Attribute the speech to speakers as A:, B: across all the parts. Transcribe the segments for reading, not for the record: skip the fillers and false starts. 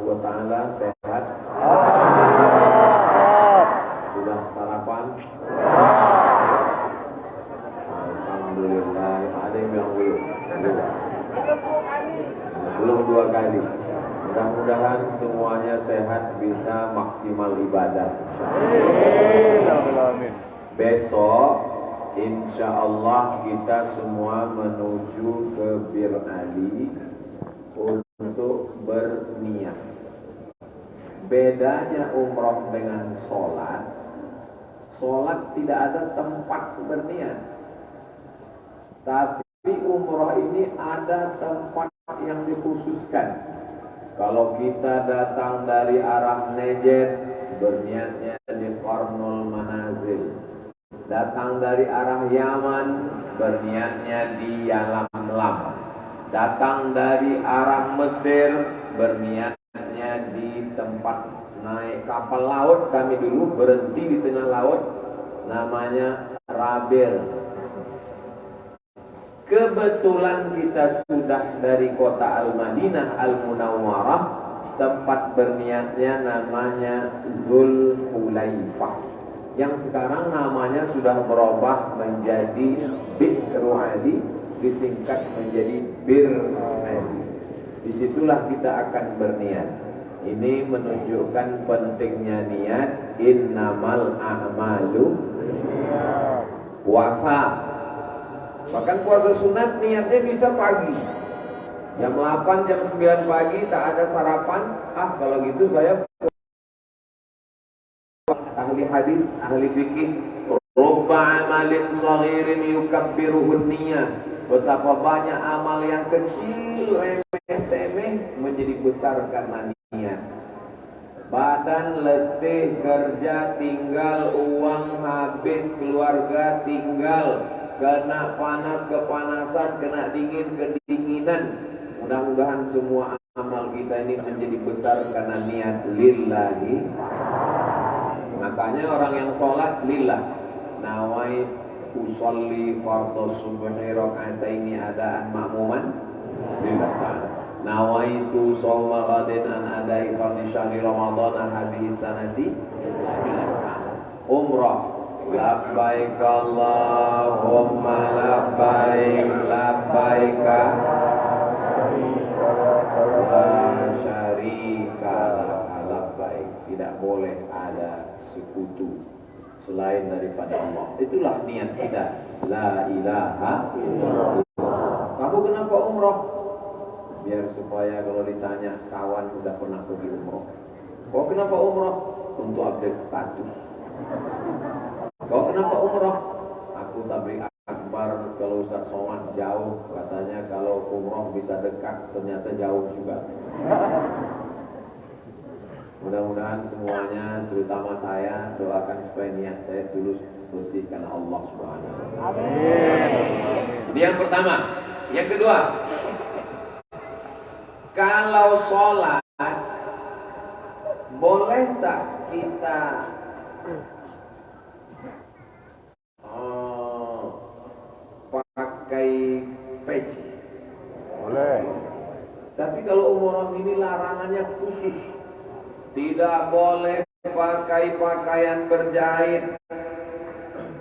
A: Subhanahu wa taala. Sehat? Sudah sarapan? Alhamdulillah. Ada yang bilang belum? Belum 2 kali. Mudah-mudahan semuanya sehat, bisa maksimal ibadah. Besok insya Allah kita semua menuju ke Bir Ali untuk berniat. Bedanya umroh dengan sholat, sholat tidak ada tempat berniat. Tapi umroh ini ada tempat yang dikhususkan. Kalau kita datang dari arah Najd, berniatnya di Qarnul Manazil. Datang dari arah Yaman, berniatnya di Yalamlam. Datang dari arah Mesir, berniatnya di tempat naik kapal laut. Kami dulu berhenti di tengah laut, namanya Rabil. Kebetulan kita sudah dari kota Al-Madinah Al-Munawwarah, tempat berniatnya namanya Zulhulaifah, yang sekarang namanya sudah berubah menjadi Bi'ru Ali, disingkat menjadi Bir Ali. Disitulah kita akan berniat. Ini menunjukkan pentingnya niat. Innamal a'malu puasa. Bahkan puasa sunat niatnya bisa pagi. Jam 8, jam 9 pagi tak ada sarapan. Kalau gitu saya ahli hadis, ahli fikih. Rubba amalin saghirin yukabbiruhun niyah. Betapa banyak amal yang kecil, remeh-temeh menjadi besar karena niat. Badan letih kerja tinggal, uang habis, keluarga tinggal, kena panas kepanasan, kena dingin kedinginan. Mudah-mudahan semua amal kita ini menjadi besar karena niat lillahi. Makanya orang yang sholat lillah. Nawai usolli fardhu subhi raka'ataini adaan ma'muman lillah ta'ala. Nawaitu shawma ghadin an adai fardhi syahri ramadhan hadhihi sanati lillah ta'ala. Umrah. Labbaik Allahumma labbaik, labbaik la syarika labbaik. Tidak boleh ada sekutu selain daripada Allah. Itulah niat kita. La ilaha illallah. Kamu kenapa umroh? Biar supaya kalau ditanya, kawan udah pernah pergi umroh. Kau kenapa umroh? Untuk update status. Kau kenapa umroh? Aku tabligh akbar. Kalau Ustaz Somad jauh, katanya kalau umroh bisa dekat, ternyata jauh juga. Mudah-mudahan semuanya, terutama saya, doakan supaya niat saya tulus bersih karena Allah Subhanahu wa taala. Amin. Ini yang pertama. Yang kedua, kalau sholat, boleh tak kita pakai peci?
B: Boleh.
A: Tapi kalau umroh ini larangannya khusus. Tidak boleh pakai pakaian berjahit,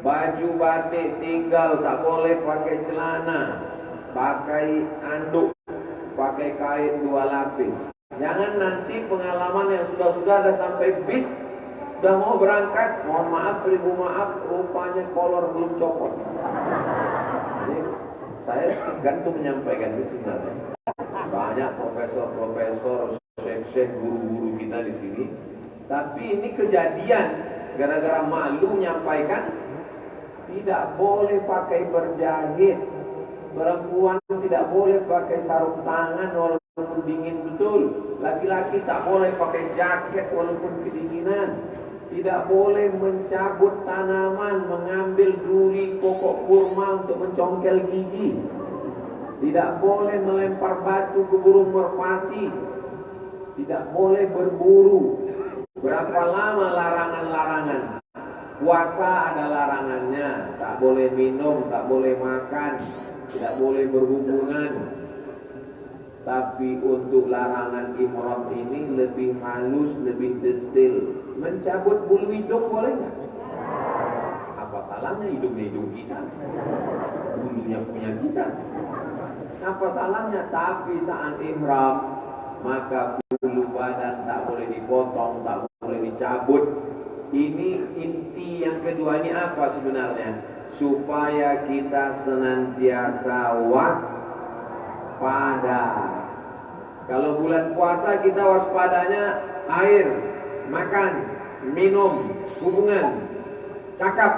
A: baju batik tinggal, tak boleh pakai celana, pakai anduk, pakai kain 2 lapis. Jangan nanti pengalaman yang sudah ada sampai bis, sudah mau berangkat, mohon maaf, ribu maaf, rupanya kolor belum copot. Jadi, saya gantung menyampaikan itu sebenarnya. Banyak profesor-profesor, syekh-syekh, guru-guru kita di sini. Tapi ini kejadian gara-gara malu menyampaikan, tidak boleh pakai berjahit. Perempuan tidak boleh pakai sarung tangan walaupun dingin betul. Laki-laki tak boleh pakai jaket walaupun kedinginan. Tidak boleh mencabut tanaman, mengambil duri pokok kurma untuk mencongkel gigi. Tidak boleh melempar batu ke burung merpati. Tidak boleh berburu. Berapa lama larangan-larangan? Puasa ada larangannya. Tak boleh minum, tak boleh makan, tidak boleh berhubungan. Tapi untuk larangan ihram ini lebih halus, lebih detail. Mencabut bulu hidung boleh nggak? Apa salahnya? Hidungnya hidung kita, bulunya punya kita. Apa salahnya? Tapi saat ihram, maka bulu badan tak boleh dipotong, tak boleh dicabut. Ini inti yang kedua ini apa sebenarnya? Supaya kita senantiasa waspada. Kalau bulan puasa kita waspadanya air, makan, minum, hubungan, cakap.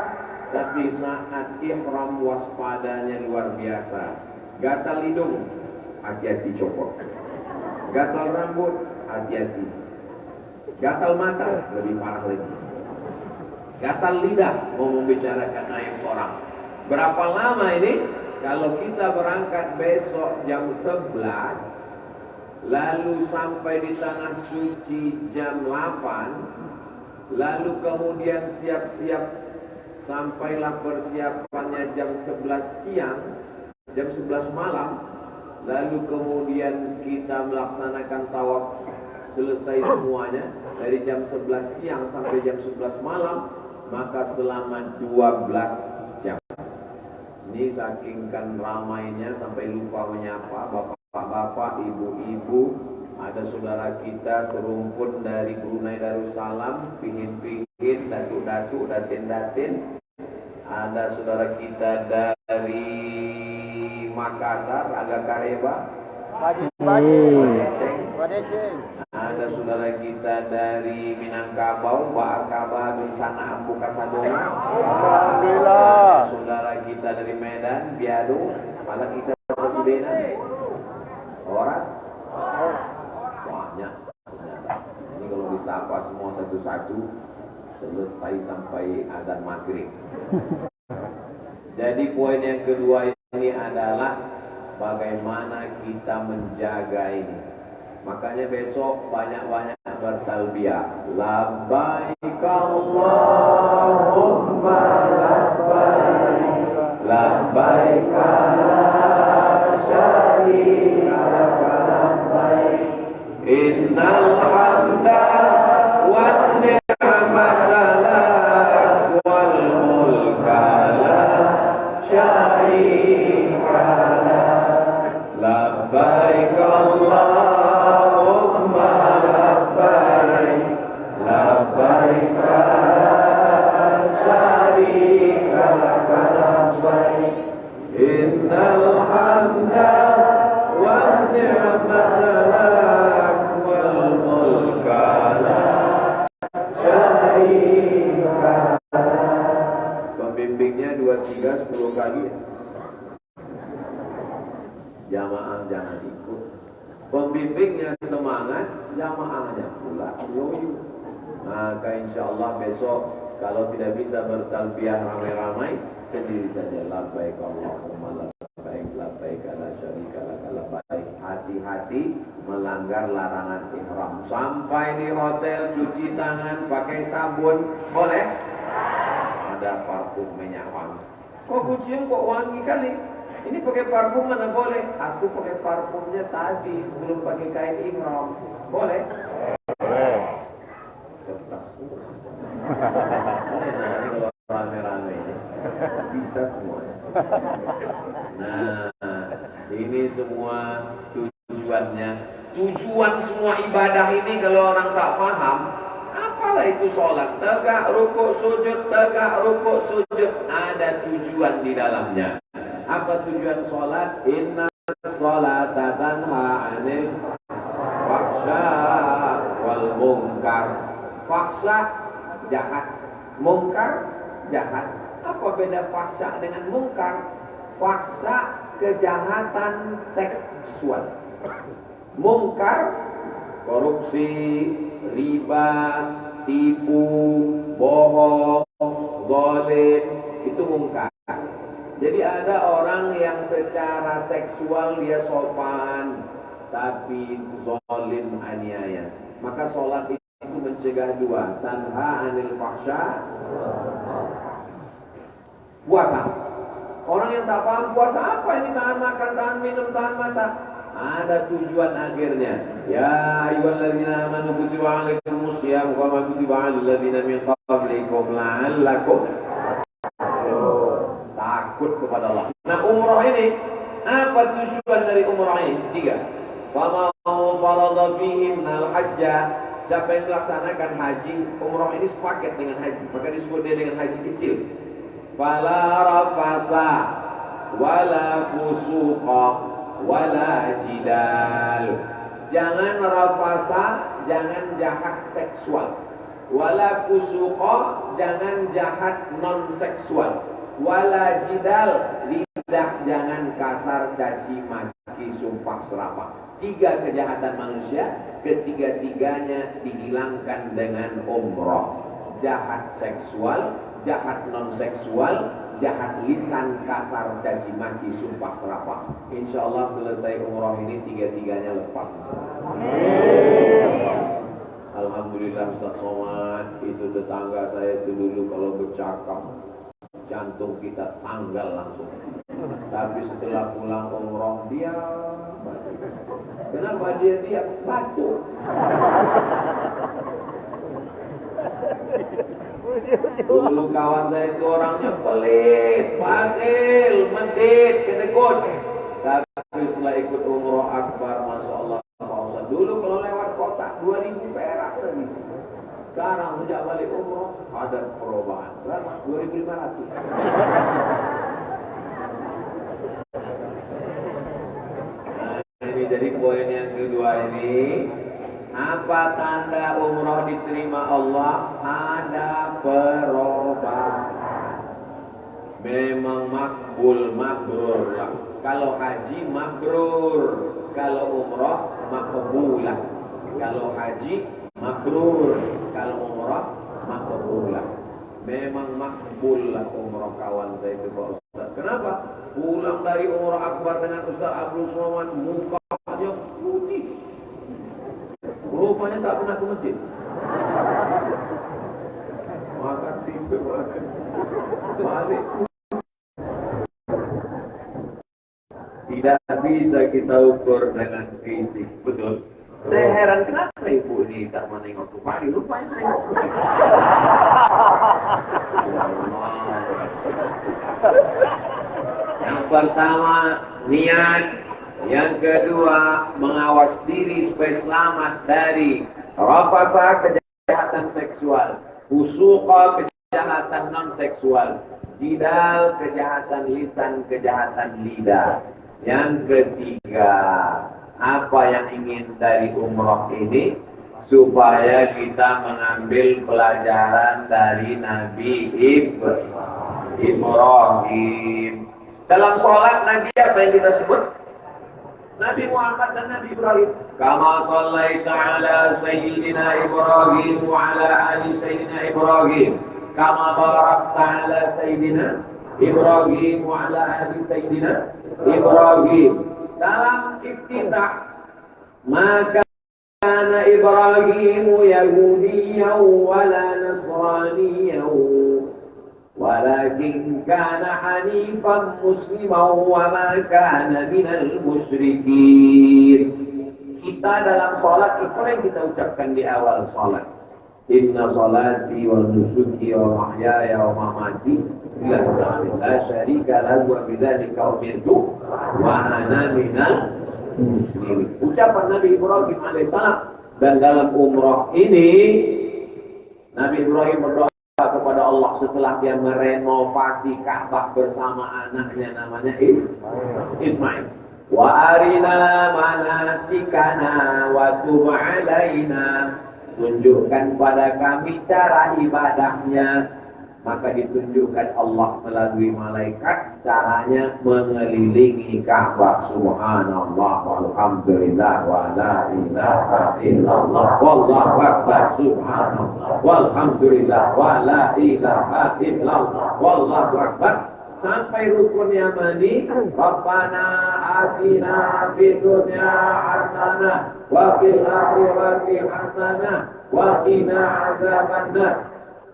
A: Tapi saat ihram waspadanya luar biasa. Gatal hidung, hati-hati copot. Gatal rambut, hati-hati. Gatal mata, lebih parah lagi. Gatal lidah, mau membicarakan aib orang. Berapa lama ini? Kalau kita berangkat besok jam 11, lalu sampai di Tanah Suci jam 8, lalu kemudian siap-siap sampailah persiapannya jam 11 siang, jam 11 malam, lalu kemudian kita melaksanakan tawaf selesai semuanya dari jam 11 siang sampai jam 11 malam, maka selama 12 jam. Ini saking kan ramainya sampai lupa menyapa bapak-bapak, ibu-ibu. Ada saudara kita serumpun dari Brunei Darussalam, pingin-pingin, datuk-datuk, datin-datin. Ada saudara kita dari Makassar, agak Kareba. Ada saudara kita dari Minangkabau, Pak Akaba bin Sana Ambu Kasadona. Alhamdulillah. Saudara kita dari Medan, Biadu, kepala kita Presiden. Orang banyak. Ini kalau disapa semua satu-satu selesai sampai adzan maghrib. Jadi poin yang kedua ini adalah bagaimana kita menjaga ini. Makanya besok banyak-banyak bertalbiyah. Labbaik Allahumma labbaik, labbaik la syarika laka labbaik, innal hamda wan ni'mata lak wal mulka la syarika lak. Labbaik Allahumma labbaik, labbaik la syarika laka labbaik, innal hamda wan ni'mata lak wal mulka la syarika lak. Pembimbingnya 2, 3, 10 kali. Jamaah jangan ikut. Pembimbingnya semangat, jamaahnya pula yoyo. Maka insya Allah besok kalau tidak bisa bertalbiyah ramai-ramai, sendiri saja. Labbaik Allahumma labbaik, labbaik la syarika laka labbaik. Hati-hati melanggar larangan ihram. Sampai di hotel cuci tangan pakai sabun, boleh? Ada parfum minyak wangi. Kok kucium kok wangi kali? Ini pakai parfum mana boleh? Aku pakai parfumnya tadi sebelum pakai kain ihram. Boleh? Boleh. Cerdas. Ini kalau rame-rame bisa semuanya. Nah, ini semua tujuannya. Tujuan semua ibadah ini kalau orang tak paham, apalah itu sholat? Tegak, rukuk, sujud, tegak, rukuk, sujud. Ada tujuan di dalamnya. Apa tujuan sholat? Inna sholata tanha 'anil fahsya wal munkar. Fahsya jahat, munkar jahat. Apa beda fahsya dengan munkar? Fahsya kejahatan seksual. Munkar korupsi, riba, tipu, bohong, zalim, itu munkar. Jadi ada orang yang secara seksual dia sopan, tapi zalim, aniaya. Maka sholat itu mencegah dua, tanha 'anil fahsya. Puasa. Orang yang tak paham puasa apa ini, tahan makan, tahan minum, tahan mata. Ada tujuan akhirnya. Ya ayyuhalladzina amanu kutiba alaikumus syiyam kama kutiba alal ladzina min qablikum la'allakum takut kepada Allah. Nah, umrah ini apa tujuan dari umrah ini? 3. Wa ma farada fihi al hajja. Siapa yang melaksanakan haji, umrah ini sepaket dengan haji, maka disebut dia dengan haji kecil. Fala rafatha wala fusuqa wala jidal. Jangan rafatha, jangan jahat seksual. Wala fusuqa, jangan jahat non seksual. Wala jidal, lidah jangan kasar, caci maki, sumpah serapah. 3 kejahatan manusia, ketiga-tiganya dihilangkan dengan umrah. Jahat seksual, jahat non seksual, jahat lisan, kasar, caci maki, sumpah serapah. Insya Allah selesai umrah ini 3-tiganya lepas. Alhamdulillah Ustaz Somad, itu tetangga saya itu dulu kalau bercakap jantung kita tanggal langsung. Tapi setelah pulang umrah dia kenapa dia batuk? Dulu kawan saya itu orangnya pelit, pasil, mendit, ketekut. Tapi setelah ikut umrah akbar, masya Allah, dulu kalau lewat kota 2.000 perak lagi. Sekarang sejak balik umrah ada perubahan. Berapa? 2.500. Ini jadi poin yang kedua ini. Apa tanda umrah diterima Allah? Ada perubahan. Memang makbul, mabrur lah. Kalau haji mabrur, kalau umrah makbulah. Kalau haji mabrur, kalau umrah makbulah. Memang makbul lah umrah kawan saya itu Pak Ustaz. Kenapa? Pulang dari umrah akbar dengan Ustaz Abdul Somad, mukanya putih. Rupanya tak pernah ke masjid. Makan tipe makan. Balik. Tidak bisa kita ukur dengan fisik, betul? Saya heran kenapa ibu ini tak menengok ke pagi, rupanya menengok ke pagi. Yang pertama, niat. Yang kedua, mengawas diri supaya selamat dari rafatha, kejahatan seksual, fusuqa, kejahatan non seksual, jidal, kejahatan lisan, kejahatan lidah. Yang ketiga, apa yang ingin dari umrah ini? Supaya kita mengambil pelajaran dari Nabi Ibrahim. Dalam sholat Nabi apa yang kita sebut? Nabi Muhammad dan Nabi Ibrahim. Kama sallaita ala Sayyidina Ibrahim wa ala ali Sayyidina Ibrahim. Kama barakta ala Sayyidina Ibrahim wa ala ali Sayyidina Ibrahim. Dalam iftitah, maka kana Ibrahim Yahudiyyan wala Nasraniyan ولكن كان حنيفا مسلما وما كان من المشركين. Kita dalam salat itu yang kita ucapkan di awal salat. Inna salati wa nusuki wa mahyaya wa mamati lillahi la syarika lahu wa bidzalika umirtu wa ana minal muslimin. Ucapan Nabi Ibrahim alaihissalam. Dan dalam umrah ini Nabi Ibrahim berdoa kepada Allah setelah dia merenovasi Ka'bah bersama anaknya namanya Ismail. Wa arina manasikana wa tub alaina. Tunjukkan pada kami cara ibadahnya. Maka ditunjukkan Allah melalui malaikat caranya mengelilingi Ka'bah. Subhanallah walhamdulillah wa la ilaha illallah wallahu akbar. Subhanallah walhamdulillah wa la ilaha illallah wallahu akbar. Sampai rukun yamani, Rabbana atina fid dunya hasanah wa fil akhirati hasanah wa qina adzabannar.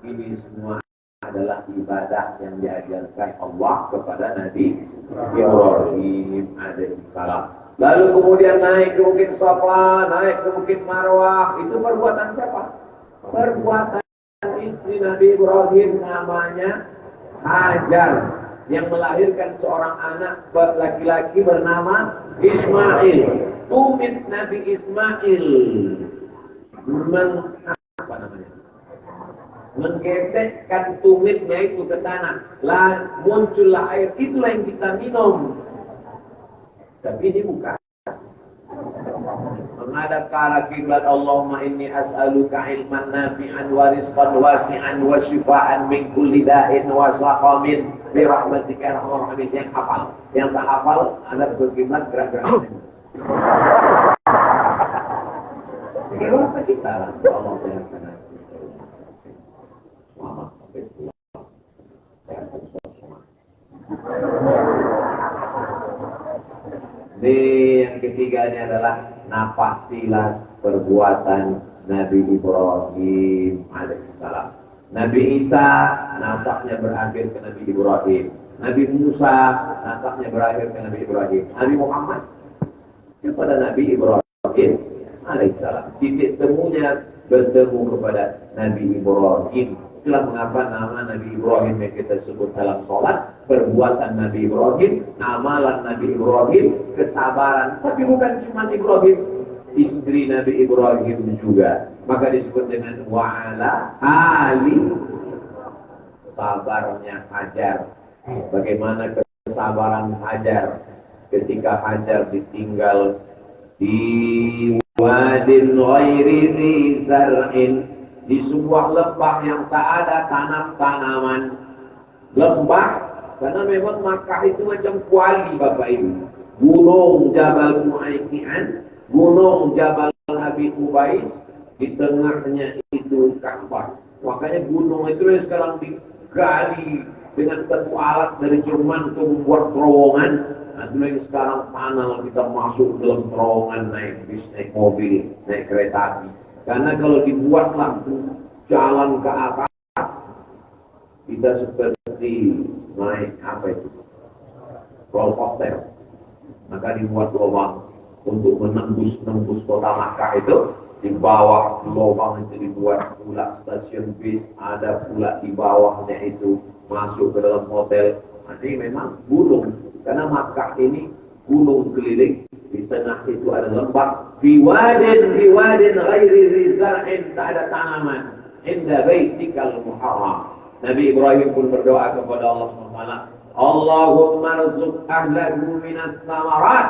A: Ini semua adalah ibadah yang diajarkan Allah kepada Nabi Ibrahim alaihissalam. Lalu kemudian naik ke Bukit Safa, naik ke Bukit Marwah. Itu perbuatan siapa? Perbuatan istri Nabi Ibrahim, namanya Hajar, yang melahirkan seorang anak laki-laki bernama Ismail. Tumit Nabi Ismail apa namanya? Menggetekkan tumitnya itu ke tanah. Muncullah air, itulah yang kita minum. Tapi ini bukan menghadap ke arah kiblat. Allahumma inni as'aluka ilman nafi'an wa rizqan wasi'an wa shifaan min kulli da'in wa saqamin bi rahmatika ya arhamar rahimin. Yang hafal, yang tak hafal ada berkiblat gerak-gerak. Kenapa kita Allah yang sana? Selamat sampai pulang. Yang ketiga ini adalah napasilah perbuatan Nabi Ibrahim alaihissalam. Nabi Isa nasabnya berakhir ke Nabi Ibrahim. Nabi Musa nasabnya berakhir ke Nabi Ibrahim. Nabi Muhammad kepada Nabi Ibrahim alaihissalam. Titik temunya bertemu kepada Nabi Ibrahim. Itulah mengapa nama Nabi Ibrahim yang kita sebut dalam sholat, perbuatan Nabi Ibrahim, amalan Nabi Ibrahim, kesabaran. Tapi bukan cuma Ibrahim, istri Nabi Ibrahim juga. Maka disebut dengan wa'ala ali, sabarnya Hajar. Bagaimana kesabaran Hajar ketika Hajar ditinggal di wadin ghairi zi zar'in, di sebuah lembah yang tak ada tanam-tanaman. Lembah, karena memang Makkah itu macam kuali Bapak Ibu. Gunung Jabal Mu'ayyi'an, Gunung Jabal Abi Ubais, di tengahnya itu Ka'bah. Makanya gunung itu yang sekarang digali dengan satu alat dari Jerman untuk membuat terowongan. Nah, itu yang sekarang panel kita masuk dalam terowongan, naik bis, naik mobil, naik kereta api. Karena kalau dibuat lampu jalan ke atas, kita seperti naik apa itu? Roller coaster. Maka dibuat lubang untuk menembus kota Makkah itu. Di bawah lubang itu dibuat pula stasiun bis, ada pula di bawahnya itu masuk ke dalam hotel. Jadi memang gunung. Karena Makkah ini gunung keliling. Di tengah itu ada lembah. Biwadin ghairi rizar'in, tak ada tanaman. Inda baitikal muharram. Nabi Ibrahim pun berdoa kepada Allah SWT. Allahumma rzuq ahlahu minas samarat.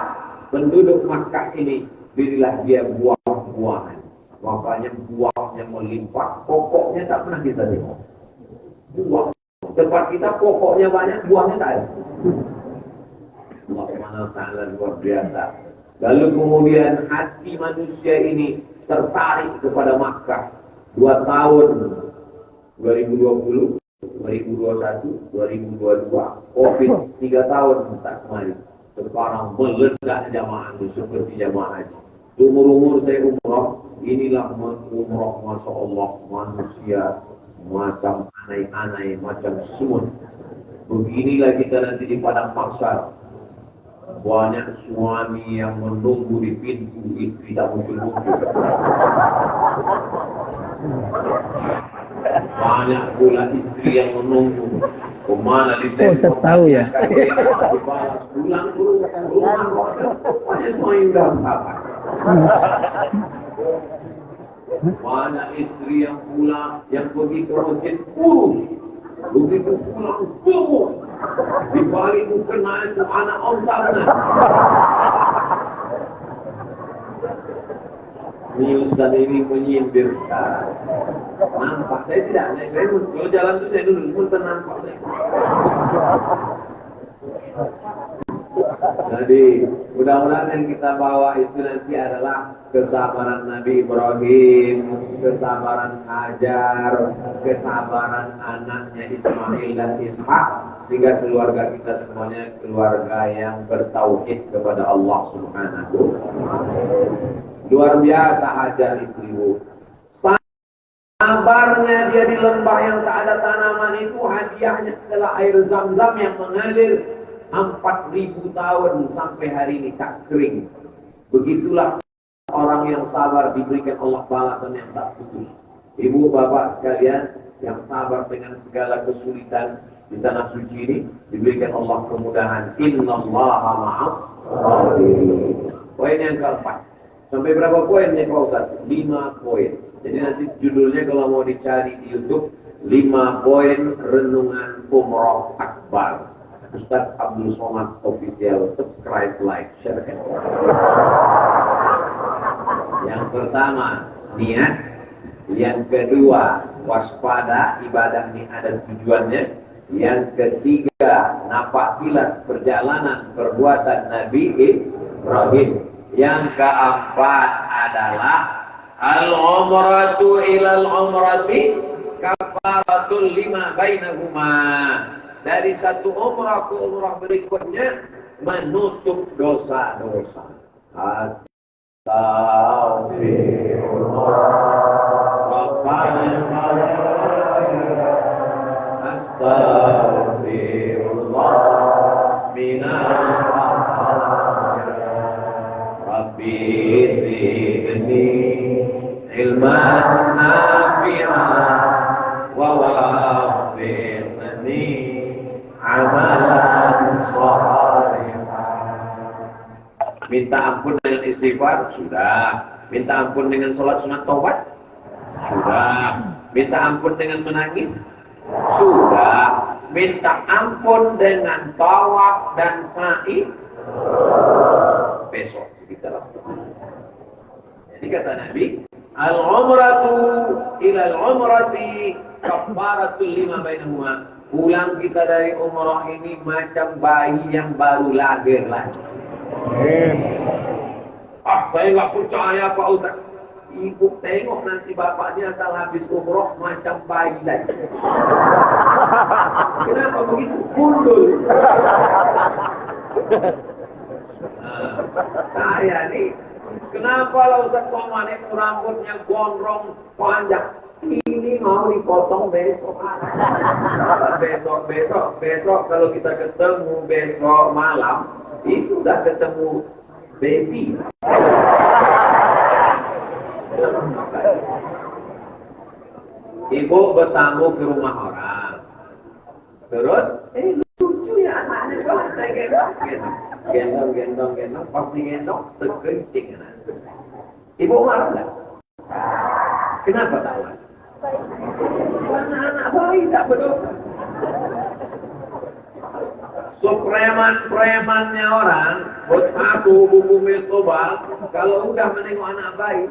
A: Penduduk Makkah ini, berilah dia buah-buahan. Makanya buahnya melimpah, pokoknya tak pernah kita tengok. Buah. Tempat kita pokoknya banyak, buahnya tak ada. Allah SWT luar biasa. Lalu kemudian hati manusia ini tertarik kepada Makkah. 2 tahun, 2020, 2021, 2022, Covid 3 tahun tak kemari. Sekarang meledak jamaah itu seperti jamaah haji. Umur-umur saya umrah, inilah umrah Masya Allah, manusia macam anai-anai, macam semut. Beginilah kita nanti di padang mahsyar. Banyak suami yang menunggu di pintu, istri tak muncul-muncul. Banyak pula istri yang menunggu. Kemana di
B: saya tahu ya.
A: Pulang ke rumah. Banyak semua yang dah sabar. Banyak istri yang pulang, yang pergi ke masjid kurus. Begitu pulang gemuk. Di balik mukena itu anak ontaknya. Ini Ustaz ini menyindir. Nampak saya tidak. Saya kalau jalan itu saya dulu pun nampak saya. Jadi mudah-mudahan yang kita bawa itu nanti adalah kesabaran Nabi Ibrahim, kesabaran Hajar, kesabaran anaknya Ismail dan Ishak, sehingga keluarga kita semuanya keluarga yang bertauhid kepada Allah Subhanahu. Luar biasa Hajar itu ibu. Sabarnya dia di lembah yang tak ada tanaman itu, hadiahnya adalah air Zam-Zam yang mengalir 4.000 tahun sampai hari ini tak kering. Begitulah orang yang sabar diberikan Allah balasan yang tak putus. Ibu bapak sekalian yang sabar dengan segala kesulitan di tanah suci ini diberikan Allah kemudahan. Innallaha ma'as sabirin. Poin yang keempat. Sampai berapa poinnya Pak Ustaz? 5 poin. Jadi nanti judulnya kalau mau dicari di YouTube 5 poin renungan umroh akbar. Ustaz Abdul Somad Official, subscribe, like, share, and yang pertama, niat. Yang kedua, waspada, ibadah ini ada tujuannya. Yang ketiga, nafakilah perjalanan perbuatan Nabi Ibrahim. Yang keempat adalah al-umratu ilal umrati kafaratul lima bainahuma. Dari satu umrah ke umrah berikutnya menutup dosa-dosa. Astagfirullah minal Rabbi zidni ilman nafi'an wa waffiqni amalan shalihan. Minta ampun dengan istighfar, sudah. Minta ampun dengan sholat sunat taubat, sudah. Minta ampun dengan menangis, sudah. Minta ampun dengan tawaf dan sa'i, besok kita lakukan. Jadi kata Nabi, al-umratu ilal umrati kafaratul lima bainahuma. Pulang kita dari umrah ini macam bayi yang baru lahir lagi. Saya nggak percaya Pak Ustaz. Ibu tengok nanti bapaknya asal habis umroh macam bayi lagi. Kenapa begitu? Gundul. Saya nih, kenapa lah Ustaz Somad itu rambutnya gondrong panjang? Ini mau dipotong besok. Besok kalau kita ketemu besok malam, itu udah ketemu baby. Ibu bertamu ke rumah orang. Terus, lucu ya anaknya kok saya gendong, pas digendong terkencing. Ibu marah nggak? Kenapa tahu? Karena anak bayi tak berdosa. So preman-premannya orang buat aku bubu mesoba kalau udah menengok anak bayi.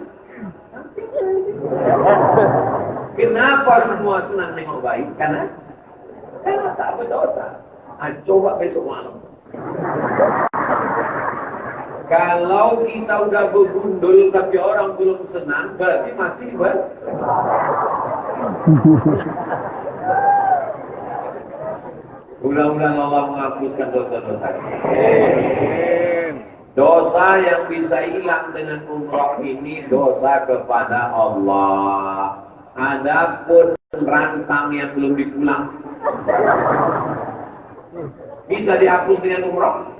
A: Kenapa semua senang nengok bayi? Karena tak berdosa. Coba besok malam. Kalau kita udah bergundul tapi orang belum senang, berarti masih Mudah-mudahan Allah menghapuskan dosa-dosa. Dosa yang bisa hilang dengan umrah ini dosa kepada Allah. Adapun rantang yang belum dipulang bisa dihapus dengan umrah.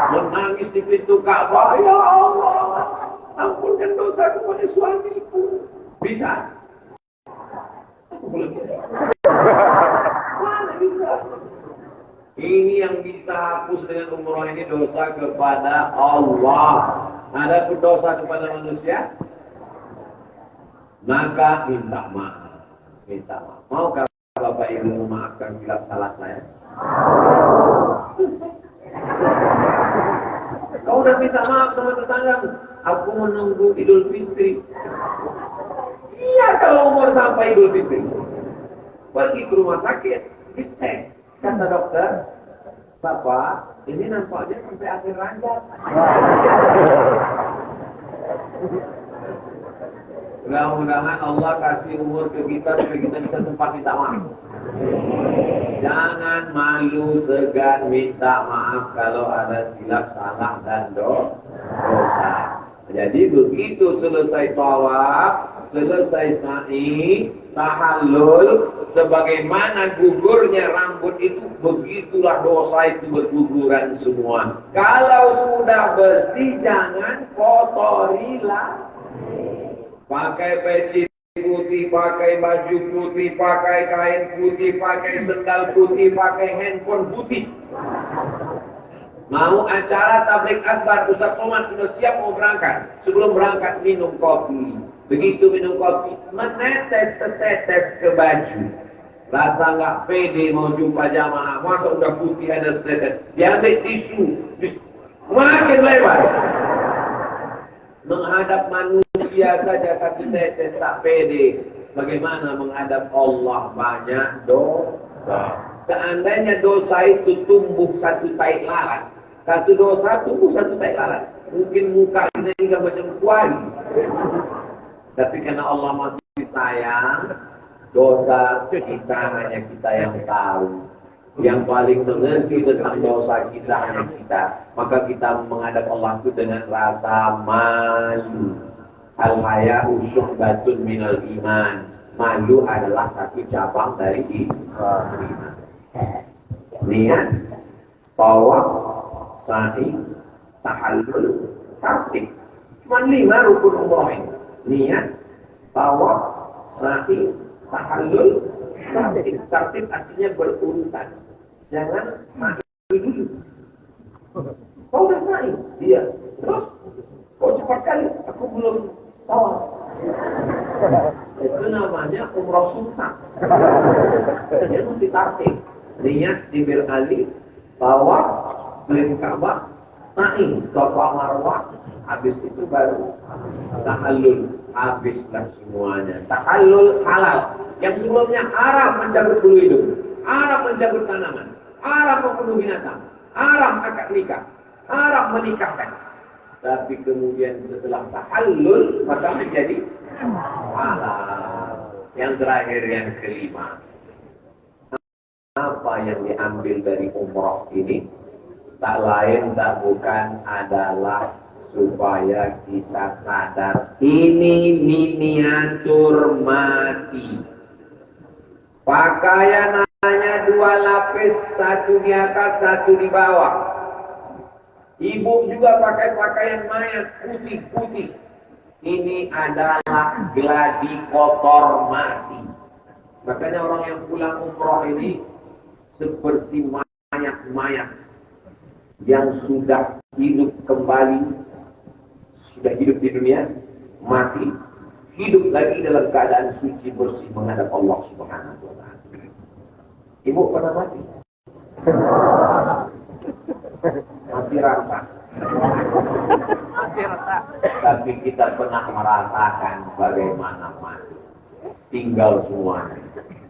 A: Menangis di pintu Ka'bah, ya Allah, ampunkan dosa kepada suamiku. Bisa? Belum bisa. Mana bisa? Ini yang bisa hapus dengan umrah ini dosa kepada Allah. Adapun dosa kepada manusia, maka minta maaf. Minta maaf. Maukah Bapak Ibu memaafkan silap salah saya? Kau udah minta maaf sama tetanggamu. Aku menunggu Idul Fitri. Iya kalau umur sampai Idul Fitri. Pergi ke rumah sakit, dicek. Kata dokter, Bapak, ini nampaknya sampai akhir ranjang. Mudah-mudahan Allah kasih umur ke kita supaya kita bisa sempat minta maaf. Jangan malu segan minta maaf kalau ada silap salah dan dosa. Jadi begitu selesai tawaf, selesai sa'i, tahallul, sebagaimana gugurnya rambut itu, begitulah dosa itu berguguran semua. Kalau sudah bersih, jangan kotorilah. Pakai peci putih, pakai baju putih, pakai kain putih, pakai sendal putih, pakai handphone putih. Mau acara tablik akbar, Ustaz Somad sudah siap mau berangkat. Sebelum berangkat minum kopi. Begitu minum kopi, menetes-tetes ke baju. Rasa nggak pede mau jumpa jamaah. Masa udah putih ada tetes. Diambil tisu. Makin lebar. Menghadap manusia saja satu tetes tak pede. Bagaimana menghadap Allah? Banyak dosa. Seandainya dosa itu tumbuh satu tai lalat. Satu dosa tumbuh satu tai lalat. Mungkin muka kita juga macam kuali. Tapi karena Allah masih sayang, dosa kita hanya kita yang tahu. Yang paling mengerti tentang dosa kita hanya kita. Maka kita menghadap Allah itu dengan rasa malu. Al-haya'u syu'batun minal iman. Malu adalah satu cabang dari iman. Niat, tawaf, sa'i, tahallul, tartib. Cuma 5 rukun umroh ini. Niat, tawaf, sa'i, tahallul, tartib. Tartib artinya berurutan. Jangan maju dulu. Kau udah sa'i? Iya. Terus? Kau cepat kali? Aku belum tawaf. Itu namanya umroh sunnah. Dia mesti tartib. Niat di Bir Ali, tawaf, keliling Ka'bah, sa'i, Safa Marwah, habis itu baru tahallul, habislah semuanya. Tahallul halal. Yang sebelumnya haram mencabut bulu hidung, haram mencabut tanaman, haram membunuh binatang, haram akad nikah, haram menikahkan. Tapi kemudian setelah tahallul maka menjadi halal. Yang terakhir yang kelima. Apa yang diambil dari umroh ini tak lain tak bukan adalah supaya kita sadar ini miniatur mati. Pakaian hanya 2 lapis, satu di atas, satu di bawah. Ibu juga pakai pakaian mayat putih-putih. Ini adalah gladi kotor mati. Makanya orang yang pulang umroh ini seperti mayat-mayat yang sudah hidup kembali, sudah hidup di dunia, mati, hidup lagi dalam keadaan suci bersih menghadap Allah Subhanahu wa Ta'ala. Ibu pernah mati? Mati rasa. Tapi kita pernah merasakan bagaimana mati. Tinggal semuanya.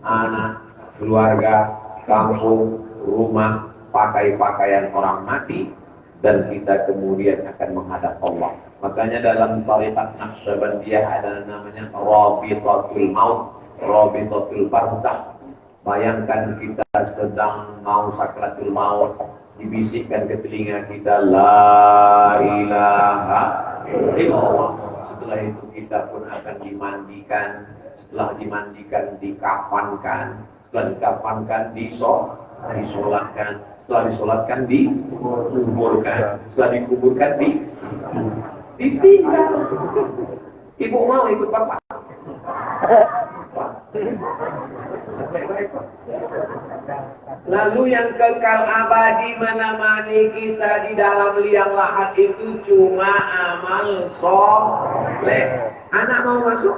A: Anak, keluarga, kampung, rumah, pakai pakaian orang mati, dan kita kemudian akan menghadap Allah. Makanya dalam tarikat Naqsyabandiyah ada namanya Rabitatul Maut, Rabitatul Barzakh. Bayangkan kita sedang mau sakratul maut, dibisikkan ke telinga kita la ilaha illallah. Setelah itu kita pun akan dimandikan, setelah dimandikan dikafankan, setelah dikafankan disolatkan, setelah disolatkan dikuburkan, setelah dikuburkan ditinggal. Ibu mau ikut bapak? Lalu yang kekal abadi menemani kita di dalam liang lahat itu cuma amal soleh. Anak mau masuk?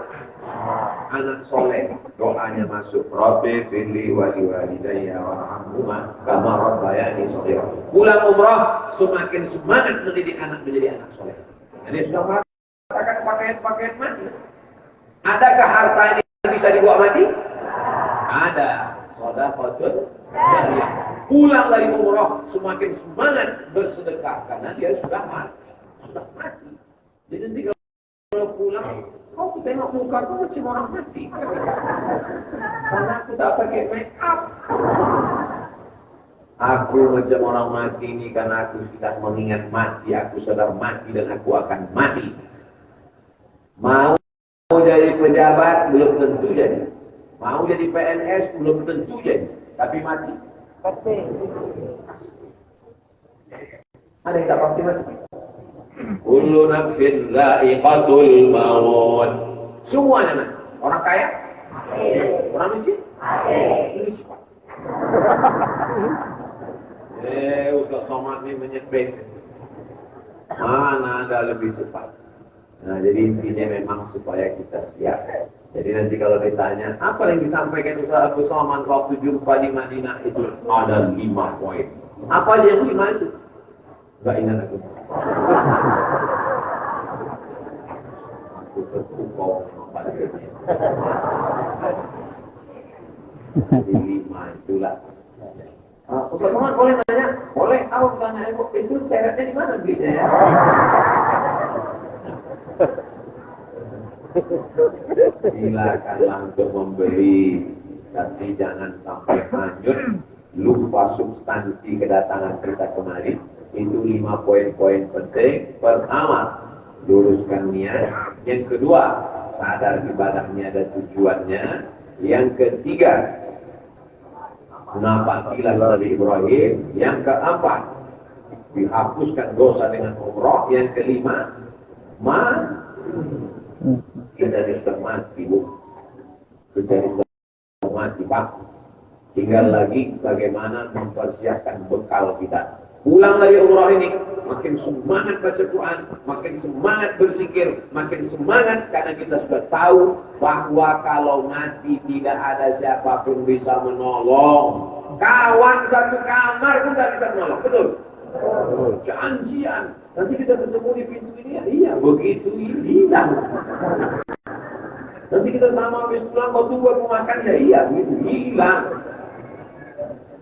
A: Anak soleh, doanya masuk. Rabbi firli wa liwalidayya warhamhuma kama rabbayani shaghira. Pulang umrah semakin semangat mendidik anak menjadi anak soleh. Jadi sudah merasakan pakaian-pakaian mati. Adakah harta ini bisa dibawa mati? Ada. Shadaqatul jariyah. Pulang dari umrah semakin semangat bersedekah karena dia sudah mati. Sudah mati. Jadi nanti kalau pulang, kau tengok muka kau macam orang mati. Karena aku tak pakai make up. Aku macam orang mati ini karena aku sudah mengingat mati. Aku sudah mati dan aku akan mati. Mau jadi pejabat belum tentu jadi. Mau jadi PNS belum tentu jadi. Tapi mati. Pasti. Ada yang tak pasti mati. Kullu nafsin dha'iqatul maut. Semuanya mati. Orang kaya? Orang miskin? Ustaz Somad ini menyebut. Mana ada lebih cepat. Nah, jadi intinya memang supaya kita siap. Jadi nanti kalau ditanya, apa yang disampaikan Ustaz Abu Somad waktu jumpa di Madinah itu? Ada 5 poin. Apa aja yang 5 itu? Gak ingat aku. Aku terpukau membaliknya. Jadi 5 itulah. Ustaz Somad boleh nanya? Boleh. Apa pertanyaan Ibu? Itu syaratnya di mana belinya ya? Silakanlah untuk membeli, tapi jangan sampai hanyut, lupa substansi kedatangan kita kemari. Itu 5 poin-poin penting. Pertama, luruskan niat. Yang kedua, sadar ibadahnya ada tujuannya. Yang ketiga, napatilah Nabi Ibrahim. Yang keempat, dihapuskan dosa dengan umrah. Yang kelima, kita sudah mati, Bu. Kita sudah mati, Pak. Tinggal lagi bagaimana mempersiapkan bekal kita. Pulang dari umrah ini, makin semangat baca Quran, makin semangat berzikir, makin semangat karena kita sudah tahu bahwa kalau mati tidak ada siapapun bisa menolong. Kawan satu kamar pun tidak bisa menolong, betul? Janjian. Nanti kita ketemu di pintu ini, ya iya, begitu hilang. Nanti kita sama habis pulang, kau tunggu aku makan, ya iya, begitu hilang.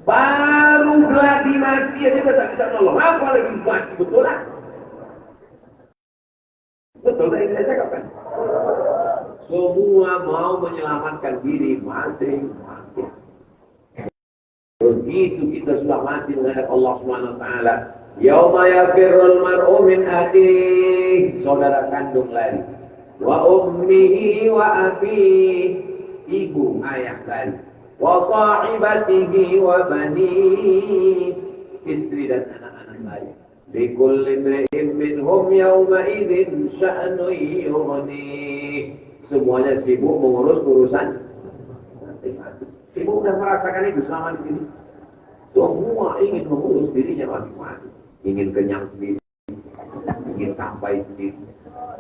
A: Baru gladi mati aja kita bisa nolong. Apa lagi mati, betul lah? Betul lah, ini saya cakapkan. Semua mau menyelamatkan diri masing-masing. Begitu kita sudah mati menghadap Allah Subhanahu wa taala. Yauma yafirrul mar'u min akhihi, saudara kandung lari. Wa ummihi wa abihi, ibu ayah lari. Wa sahibatihi wa banihi, istri dan anak-anak lari. Likulli imri'in minhum yawma idzin sya'nun yughni. Semuanya sibuk mengurus urusan masing-masing. Sibuk sudah merasakan itu selama di sini. Semua ingin mengurus dirinya masing-masing. Ingin kenyang sendiri, ingin sampai sendiri,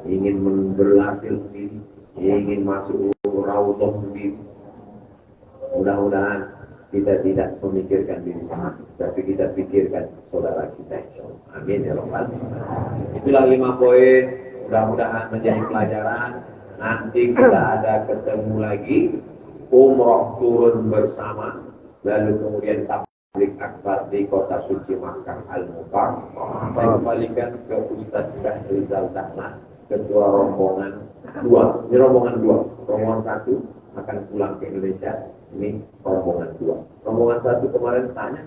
A: ingin berhasil sendiri, ingin masuk raudhah sendiri. Mudah-mudahan kita tidak memikirkan diri sendiri, tapi kita pikirkan saudara kita. Amin ya rabbal alamin. Itulah 5 poin. Mudah-mudahan menjadi pelajaran. Nanti kita ada ketemu lagi, umroh turun bersama, lalu kemudian tabligh akbar di kota suci Makkah Al-Mukarramah. Saya kembalikan ke Ustaz Rizal Dahlan, ketua rombongan 2. Ini rombongan 2. Rombongan 1 akan pulang ke Indonesia. Ini rombongan 2. Rombongan 1 kemarin tanya